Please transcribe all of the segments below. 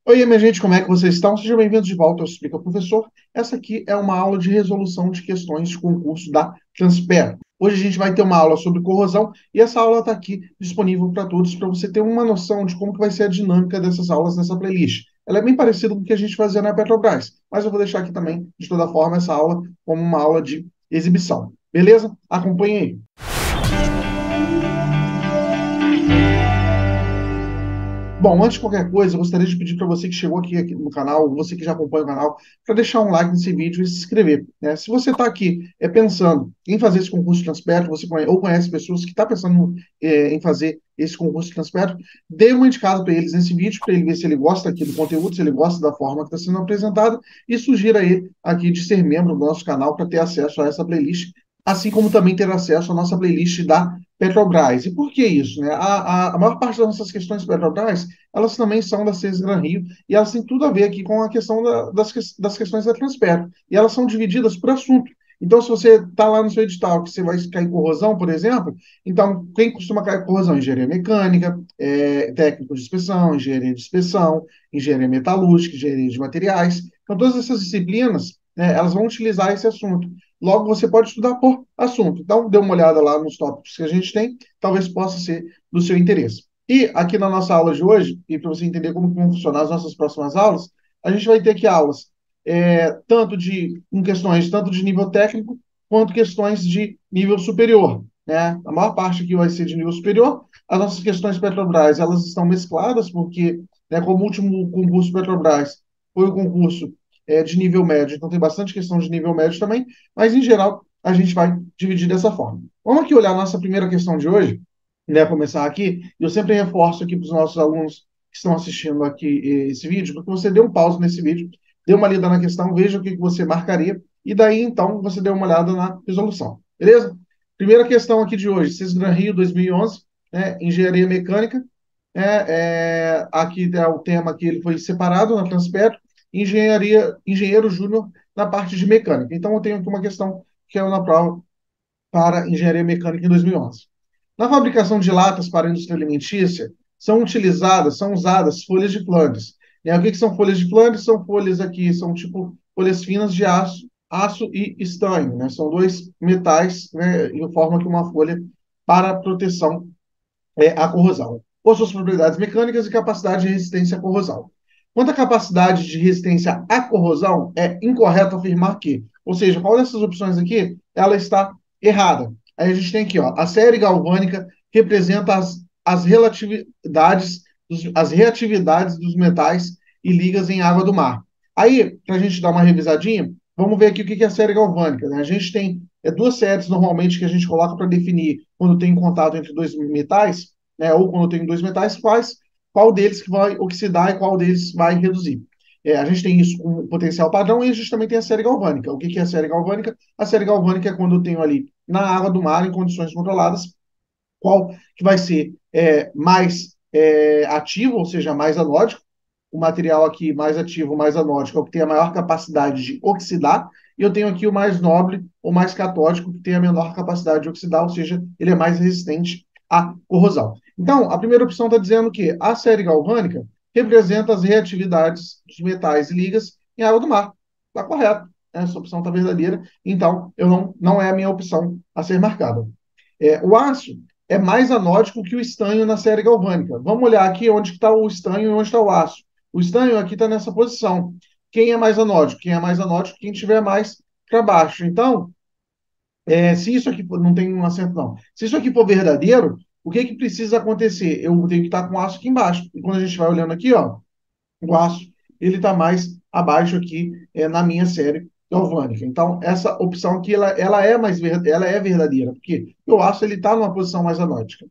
Oi, minha gente, como é que vocês estão? Sejam bem-vindos de volta ao Explica Professor. Essa aqui é uma aula de resolução de questões de concurso da Transpera. Hoje a gente vai ter uma aula sobre corrosão e essa aula está aqui disponível para todos, para você ter uma noção de como que vai ser a dinâmica dessas aulas nessa playlist. Ela é bem parecida com o que a gente fazia na Petrobras, mas eu vou deixar aqui também, de toda forma, essa aula como uma aula de exibição. Beleza? Acompanhe aí. Bom, antes de qualquer coisa, eu gostaria de pedir para você que chegou aqui no canal, você que já acompanha o canal, para deixar um like nesse vídeo e se inscrever, né? Se você está aqui pensando em fazer esse concurso de Transpetro, ou conhece pessoas que estão pensando em fazer esse concurso de Transpetro, dê uma indicada para eles nesse vídeo, para ele ver se ele gosta aqui do conteúdo, se ele gosta da forma que está sendo apresentada, e sugira ele aqui de ser membro do nosso canal para ter acesso a essa playlist, assim como também ter acesso à nossa playlist da Petrobras. E por que isso, né? A maior parte das nossas questões Petrobras, elas também são da Gran Rio, e elas têm tudo a ver aqui com a questão das questões da Transpetro. E elas são divididas por assunto. Então, se você está lá no seu edital que você vai cair em corrosão, por exemplo, então, quem costuma cair em corrosão? Engenharia mecânica, técnico de inspeção, engenharia de inspeção, engenharia metalúrgica, engenharia de materiais. Então, todas essas disciplinas, né, elas vão utilizar esse assunto. Logo, você pode estudar por assunto. Então, dê uma olhada lá nos tópicos que a gente tem, talvez possa ser do seu interesse. E aqui na nossa aula de hoje, e para você entender como vão funcionar as nossas próximas aulas, a gente vai ter aqui aulas com questões tanto de nível técnico quanto questões de nível superior, né? A maior parte aqui vai ser de nível superior. As nossas questões Petrobras, elas estão mescladas, porque, né, como o último concurso Petrobras foi o concurso de nível médio, então tem bastante questão de nível médio também, mas em geral a gente vai dividir dessa forma. Vamos aqui olhar a nossa primeira questão de hoje, né, começar aqui, e eu sempre reforço aqui para os nossos alunos que estão assistindo aqui esse vídeo, porque você dê um pause nesse vídeo, dê uma lida na questão, veja o que você marcaria, e daí então você dê uma olhada na resolução, beleza? Primeira questão aqui de hoje, Gran Rio 2011, né, engenharia mecânica, aqui é o tema que ele foi separado na Transpetro, engenheiro júnior na parte de mecânica. Então, eu tenho aqui uma questão que é na prova para engenharia mecânica em 2011. Na fabricação de latas para a indústria alimentícia, são usadas folhas de Flandres. O que são folhas de Flandres? São folhas aqui, são tipo folhas finas de aço e estanho, né? São dois metais, né, e formam aqui uma folha para proteção à corrosão, por suas propriedades mecânicas e capacidade de resistência à corrosão. Quanto à capacidade de resistência à corrosão, é incorreto afirmar que, ou seja, qual dessas opções aqui, ela está errada. Aí a gente tem aqui, ó, a série galvânica representa as relatividades, as reatividades dos metais e ligas em água do mar. Aí, para a gente dar uma revisadinha, vamos ver aqui o que é a série galvânica, né? A gente tem duas séries normalmente que a gente coloca para definir quando tem contato entre dois metais, né? Ou quando tem dois metais, qual deles que vai oxidar e qual deles vai reduzir. A gente tem isso com potencial padrão e a gente também tem a série galvânica. O que é a série galvânica? A série galvânica é quando eu tenho ali na água do mar, em condições controladas, qual que vai ser mais ativo, ou seja, mais anódico. O material aqui mais ativo, mais anódico, é o que tem a maior capacidade de oxidar, e eu tenho aqui o mais nobre, ou mais catódico, que tem a menor capacidade de oxidar, ou seja, ele é mais resistente à corrosão. Então, a primeira opção está dizendo que a série galvânica representa as reatividades dos metais e ligas em água do mar. Está correto. Essa opção está verdadeira. Então, não é a minha opção a ser marcada. O aço é mais anódico que o estanho na série galvânica. Vamos olhar aqui onde está o estanho e onde está o aço. O estanho aqui está nessa posição. Quem é mais anódico? Quem é mais anódico? Quem estiver mais para baixo. Então, se isso aqui não tem um acento, não. Se isso aqui for verdadeiro, o que precisa acontecer? Eu tenho que estar com o aço aqui embaixo. E quando a gente vai olhando aqui, ó, o aço ele está mais abaixo aqui na minha série galvânica. Então, essa opção aqui, ela é verdadeira, porque o aço ele está numa posição mais anódica.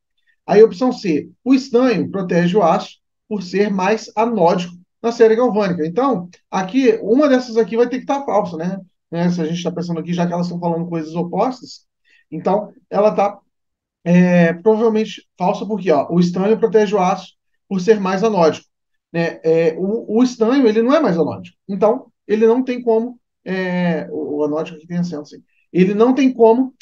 Aí, opção C, o estanho protege o aço por ser mais anódico na série galvânica. Então, aqui, uma dessas aqui vai ter que estar falsa, né? Se a gente está pensando aqui, já que elas estão falando coisas opostas, então ela está provavelmente falsa porque ó, o estanho protege o aço por ser mais anódico, né? O estanho ele não é mais anódico, então ele não tem como o anódico aqui tem acento, assim. Ele não tem como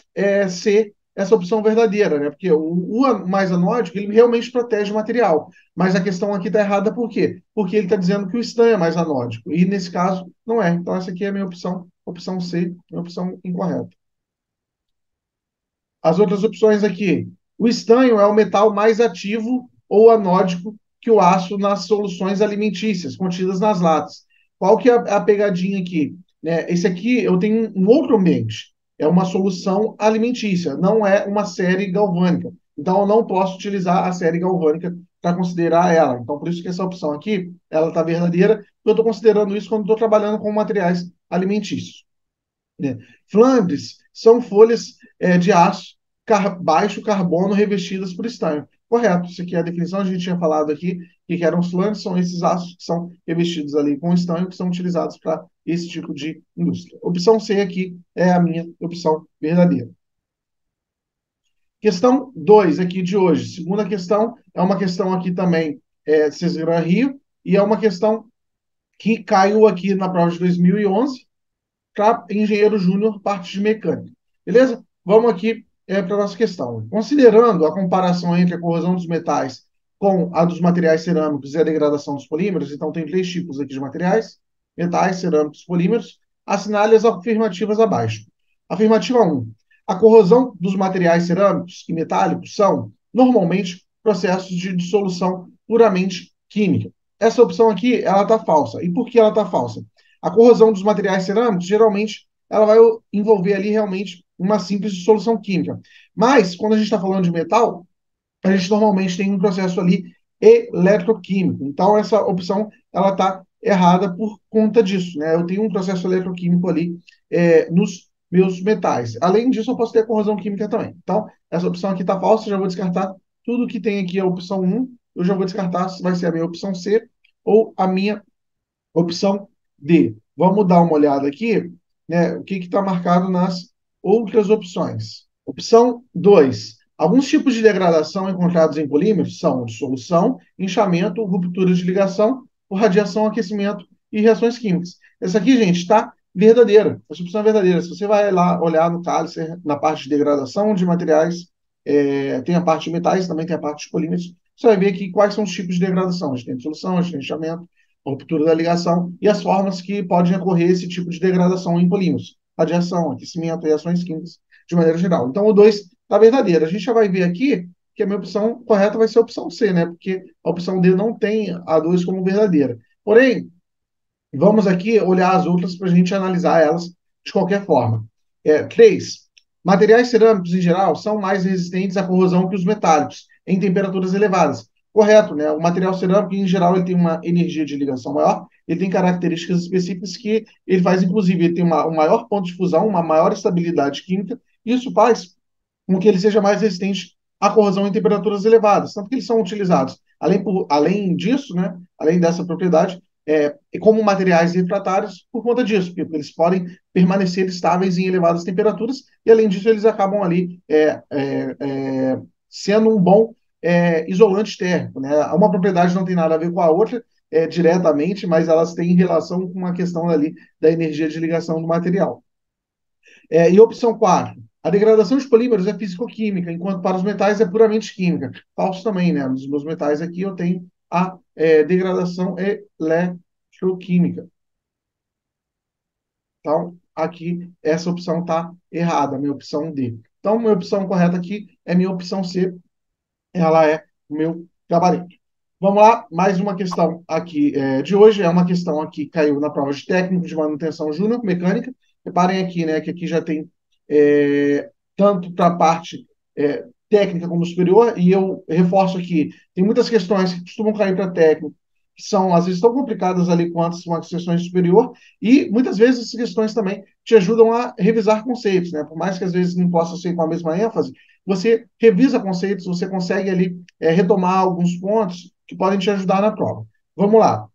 ser essa opção verdadeira, né? Porque o mais anódico, ele realmente protege o material. Mas a questão aqui está errada por quê? Porque ele está dizendo que o estanho é mais anódico. E nesse caso, não é. Então, essa aqui é a minha opção. Opção C, minha opção incorreta. As outras opções aqui. O estanho é o metal mais ativo ou anódico que o aço nas soluções alimentícias contidas nas latas. Qual que é a pegadinha aqui? Né? Esse aqui eu tenho um outro ambiente. É uma solução alimentícia, não é uma série galvânica. Então, eu não posso utilizar a série galvânica para considerar ela. Então, por isso que essa opção aqui, ela está verdadeira. Eu estou considerando isso quando estou trabalhando com materiais alimentícios. Né? Flandres são folhas de aço baixo carbono revestidas por estanho. Correto, isso aqui é a definição, a gente tinha falado aqui que eram os flandres, são esses aços que são revestidos ali com estanho, que são utilizados para esse tipo de indústria. Opção C aqui é a minha opção verdadeira. Questão 2 aqui de hoje. Segunda questão é uma questão aqui também de Cesar Rio, e é uma questão que caiu aqui na prova de 2011, para engenheiro júnior, parte de mecânica. Beleza? Vamos aqui para a nossa questão. Considerando a comparação entre a corrosão dos metais com a dos materiais cerâmicos e a degradação dos polímeros, então tem três tipos aqui de materiais: metais, cerâmicos, polímeros. Assinale as afirmativas abaixo. Afirmativa 1. A corrosão dos materiais cerâmicos e metálicos são, normalmente, processos de dissolução puramente química. Essa opção aqui, ela está falsa. E por que ela está falsa? A corrosão dos materiais cerâmicos, geralmente, ela vai envolver ali realmente uma simples dissolução química. Mas, quando a gente está falando de metal, a gente normalmente tem um processo ali eletroquímico. Então, essa opção, ela está errada por conta disso, né? Eu tenho um processo eletroquímico ali nos meus metais. Além disso, eu posso ter corrosão química também. Então, essa opção aqui está falsa, já vou descartar tudo que tem aqui a opção 1, eu já vou descartar se vai ser a minha opção C ou a minha opção D. Vamos dar uma olhada aqui, né? O que está marcado nas outras opções. Opção 2. Alguns tipos de degradação encontrados em polímeros são dissolução, inchamento, ruptura de ligação, por radiação, aquecimento e reações químicas. Essa aqui, gente, está verdadeira. Essa opção é verdadeira. Se você vai lá olhar no cálice, na parte de degradação de materiais, tem a parte de metais, também tem a parte de polímeros, você vai ver aqui quais são os tipos de degradação. A gente tem dissolução, a gente tem inchamento, ruptura da ligação e as formas que podem ocorrer esse tipo de degradação em polímeros: radiação, aquecimento, reações químicas, de maneira geral. Então, o 2 está verdadeiro. A gente já vai ver aqui que a minha opção correta vai ser a opção C, né? Porque a opção D não tem a 2 como verdadeira. Porém, vamos aqui olhar as outras para a gente analisar elas de qualquer forma. 3. Materiais cerâmicos, em geral, são mais resistentes à corrosão que os metálicos, em temperaturas elevadas. Correto, né? O material cerâmico, em geral, ele tem uma energia de ligação maior, ele tem características específicas que ele faz, inclusive, ele tem um maior ponto de fusão, uma maior estabilidade química, e isso faz com que ele seja mais resistente à corrosão em temperaturas elevadas, tanto que eles são utilizados. Além disso, né, além dessa propriedade, como materiais refratários por conta disso, porque eles podem permanecer estáveis em elevadas temperaturas e, além disso, eles acabam ali sendo um bom isolante térmico. Né? Uma propriedade não tem nada a ver com a outra diretamente, mas elas têm relação com uma questão ali da energia de ligação do material. E opção 4. A degradação de polímeros é físico-química, enquanto para os metais é puramente química. Falso também, né? Nos meus metais aqui eu tenho a degradação eletroquímica. Então, aqui, essa opção está errada, minha opção D. Então, minha opção correta aqui é minha opção C, ela é o meu gabarito. Vamos lá, mais uma questão aqui de hoje, é uma questão aqui que caiu na prova de técnico de manutenção júnior, mecânica. Reparem aqui, né, que aqui já tem tanto para a parte técnica como superior, e eu reforço aqui, tem muitas questões que costumam cair para técnico, que são, às vezes, tão complicadas ali quanto as questões de superior, e muitas vezes essas questões também te ajudam a revisar conceitos, né? Por mais que às vezes não possa ser com a mesma ênfase, você revisa conceitos, você consegue ali retomar alguns pontos que podem te ajudar na prova. Vamos lá.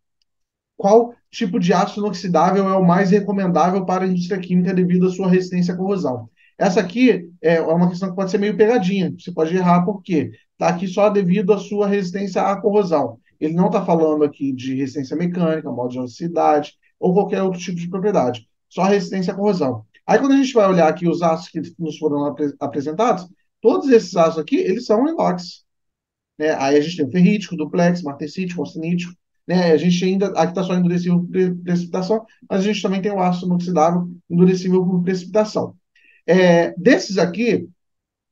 Qual tipo de aço inoxidável é o mais recomendável para a indústria química devido à sua resistência à corrosão? Essa aqui é uma questão que pode ser meio pegadinha. Você pode errar por quê? Está aqui só devido à sua resistência à corrosão. Ele não está falando aqui de resistência mecânica, modulosidade ou qualquer outro tipo de propriedade. Só resistência à corrosão. Aí, quando a gente vai olhar aqui os aços que nos foram apresentados, Todos esses aços aqui, eles são inox, né? Aí a gente tem o ferrítico, duplex, martensítico, austenítico, né? A gente ainda, aqui está só endurecível por precipitação, mas a gente também tem o aço inoxidável endurecível por precipitação. Desses aqui,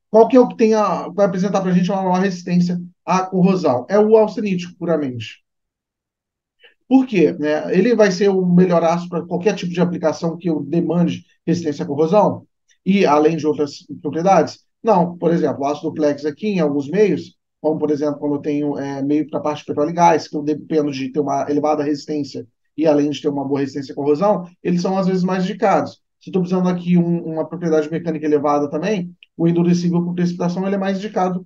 qual que é o que vai apresentar para a gente uma maior resistência à corrosão? É o austenítico, puramente. Por quê? Né? Ele vai ser o melhor aço para qualquer tipo de aplicação que eu demande resistência à corrosão, e além de outras propriedades? Não. Por exemplo, o ácido duplex aqui, em alguns meios, como por exemplo, quando eu tenho meio para a parte de petróleo e gás, que eu dependo de ter uma elevada resistência e além de ter uma boa resistência à corrosão, eles são às vezes mais indicados. Se estou precisando aqui uma propriedade mecânica elevada também, o endurecível por precipitação ele é mais indicado,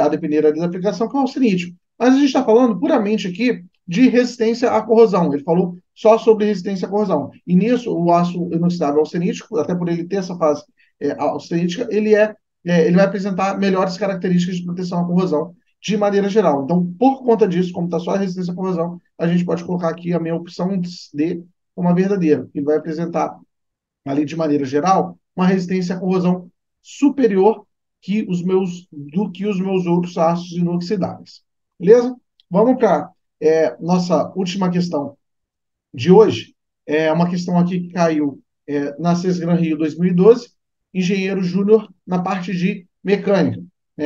a depender ali da aplicação, que é o austenítico. Mas a gente está falando puramente aqui de resistência à corrosão. Ele falou só sobre resistência à corrosão. E nisso, o aço inoxidável austenítico, até por ele ter essa fase austenítica, ele vai apresentar melhores características de proteção à corrosão de maneira geral. Então, por conta disso, como está só a resistência à corrosão, a gente pode colocar aqui a minha opção D como a verdadeira. Ele vai apresentar, ali de maneira geral, uma resistência à corrosão superior do que os meus outros aços inoxidáveis. Beleza? Vamos para nossa última questão de hoje. É uma questão aqui que caiu na Sesgran Rio 2012, engenheiro júnior na parte de mecânica.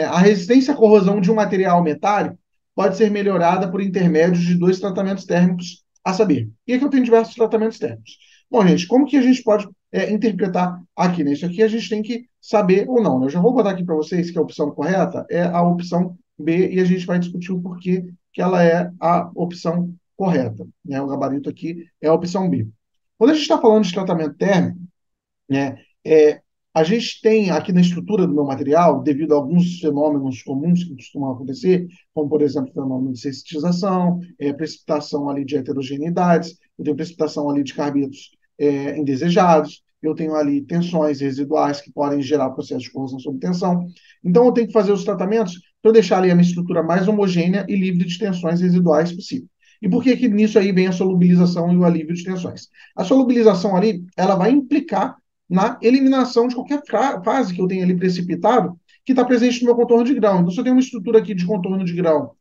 A resistência à corrosão de um material metálico pode ser melhorada por intermédio de dois tratamentos térmicos, a saber. E aqui eu tenho diversos tratamentos térmicos. Bom, gente, como que a gente pode interpretar aqui? Né? Isso aqui a gente tem que saber ou não. Né? Eu já vou botar aqui para vocês que a opção correta é a opção B e a gente vai discutir o porquê que ela é a opção correta. Né? O gabarito aqui é a opção B. Quando a gente está falando de tratamento térmico, né, a gente tem aqui na estrutura do meu material, devido a alguns fenômenos comuns que costumam acontecer, como, por exemplo, o fenômeno de sensitização, precipitação ali de heterogeneidades, eu tenho precipitação ali de carbetos indesejados, eu tenho ali tensões residuais que podem gerar processo de corrosão sob tensão. Então, eu tenho que fazer os tratamentos para deixar ali a minha estrutura mais homogênea e livre de tensões residuais possível. E por que que nisso aí vem a solubilização e o alívio de tensões? A solubilização ali, ela vai implicar na eliminação de qualquer fase que eu tenha ali precipitado que está presente no meu contorno de grão. Então, se eu tenho uma estrutura aqui de contorno de grão,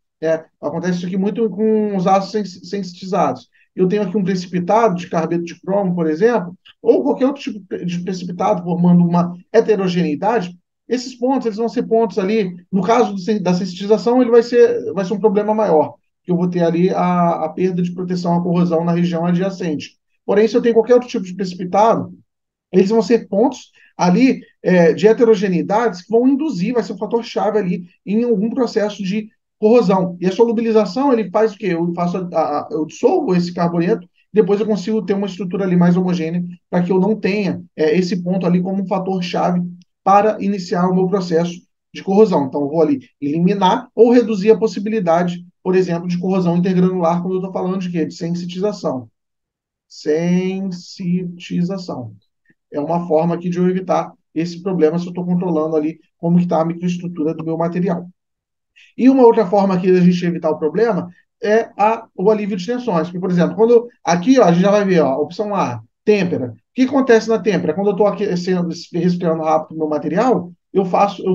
acontece isso aqui muito com os aços sensitizados. Eu tenho aqui um precipitado de carbeto de cromo, por exemplo, ou qualquer outro tipo de precipitado formando uma heterogeneidade. Esses pontos, eles vão ser pontos ali, no caso da sensitização, ele vai ser um problema maior, que eu vou ter ali a perda de proteção à corrosão na região adjacente. Porém, se eu tenho qualquer outro tipo de precipitado, eles vão ser pontos ali de heterogeneidades que vão induzir, vai ser um fator-chave ali em algum processo de corrosão. E a solubilização, ele faz o quê? Eu dissolvo esse carboneto, depois eu consigo ter uma estrutura ali mais homogênea para que eu não tenha esse ponto ali como um fator-chave para iniciar o meu processo de corrosão. Então, eu vou ali eliminar ou reduzir a possibilidade, por exemplo, de corrosão intergranular, quando eu estou falando de quê? De sensitização. Sensitização. É uma forma aqui de eu evitar esse problema se eu estou controlando ali como está a microestrutura do meu material. E uma outra forma aqui da gente evitar o problema é o alívio de tensões. Porque, por exemplo, aqui ó, a gente já vai ver, ó, opção A, têmpera. O que acontece na têmpera? Quando eu estou aquecendo, respirando rápido o meu material, eu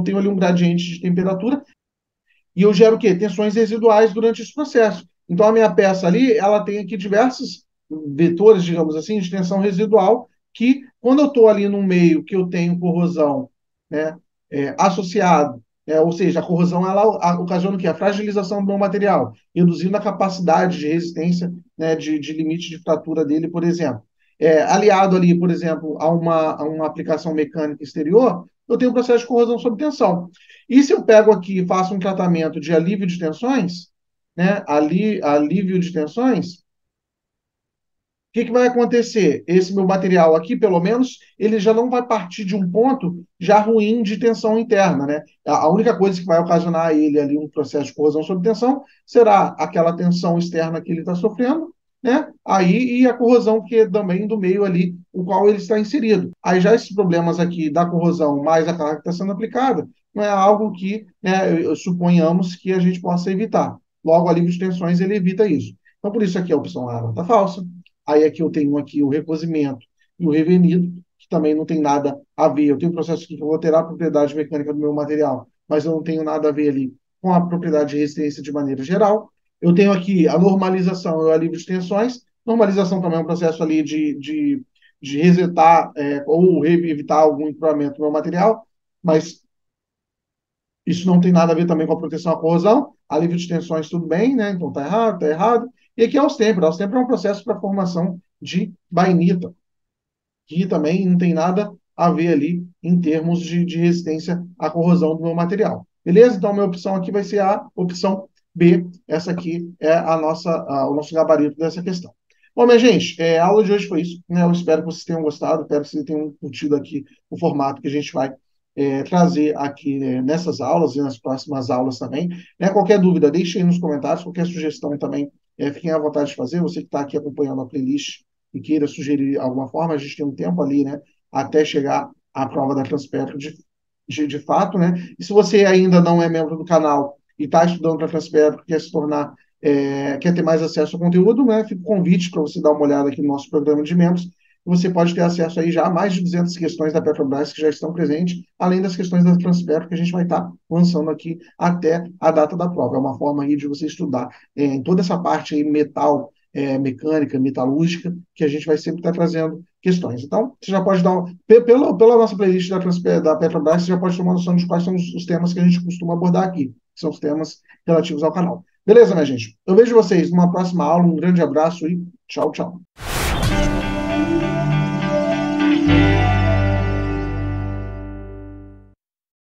tenho ali um gradiente de temperatura e eu gero o quê? Tensões residuais durante esse processo. Então, a minha peça ali, ela tem aqui diversos vetores, digamos assim, de tensão residual, que quando eu estou ali num meio que eu tenho corrosão, né, associado, ou seja, a corrosão ela ocasiona o quê? A fragilização do meu material, reduzindo a capacidade de resistência, né, de limite de fratura dele, por exemplo. Aliado ali, por exemplo, a uma aplicação mecânica exterior, eu tenho um processo de corrosão sob tensão. E se eu pego aqui e faço um tratamento de alívio de tensões, né, alívio de tensões, o que vai acontecer? Esse meu material aqui, pelo menos, ele já não vai partir de um ponto já ruim de tensão interna, né? A única coisa que vai ocasionar a ele ali um processo de corrosão sob tensão será aquela tensão externa que ele está sofrendo, né? Aí e a corrosão que é também do meio ali, o qual ele está inserido. Aí já esses problemas aqui da corrosão mais a carga que está sendo aplicada, não é algo que, né, suponhamos que a gente possa evitar. Logo, o alívio de tensões ele evita isso. Então, por isso aqui a opção A está falsa. Aí aqui eu tenho aqui o recozimento e o revenido, que também não tem nada a ver. Eu tenho um processo aqui que eu vou alterar a propriedade mecânica do meu material, mas eu não tenho nada a ver ali com a propriedade de resistência de maneira geral. Eu tenho aqui a normalização e o alívio de tensões. Normalização também é um processo ali de resetar ou evitar algum encurtamento do meu material, mas isso não tem nada a ver também com a proteção à corrosão. Alívio de tensões, tudo bem, né? Então tá errado, tá errado. E aqui é o Austempra. A Austempra é um processo para formação de bainita, que também não tem nada a ver ali em termos de resistência à corrosão do meu material. Beleza? Então, a minha opção aqui vai ser a opção B. Essa aqui é o nosso gabarito dessa questão. Bom, minha gente, a aula de hoje foi isso, né? Eu espero que vocês tenham gostado, espero que vocês tenham curtido aqui o formato que a gente vai trazer aqui nessas aulas e nas próximas aulas também. Né? Qualquer dúvida, deixe aí nos comentários, qualquer sugestão também, fiquem à vontade de fazer. Você que está aqui acompanhando a playlist e queira sugerir alguma forma, a gente tem um tempo ali, né, até chegar à prova da Transpetro de fato, né? E se você ainda não é membro do canal e está estudando para a Transpetro, quer se tornar, quer ter mais acesso ao conteúdo, né? Fica o convite para você dar uma olhada aqui no nosso programa de membros. Você pode ter acesso aí já a mais de 200 questões da Petrobras que já estão presentes, além das questões da Transpetro que a gente vai estar lançando aqui até a data da prova. É uma forma aí de você estudar em toda essa parte aí metal, mecânica, metalúrgica, que a gente vai sempre estar trazendo questões. Então, você já pode dar pela nossa playlist da Petrobras, você já pode ter uma noção de quais são os temas que a gente costuma abordar aqui, que são os temas relativos ao canal. Beleza, minha gente? Eu vejo vocês numa próxima aula. Um grande abraço e tchau, tchau.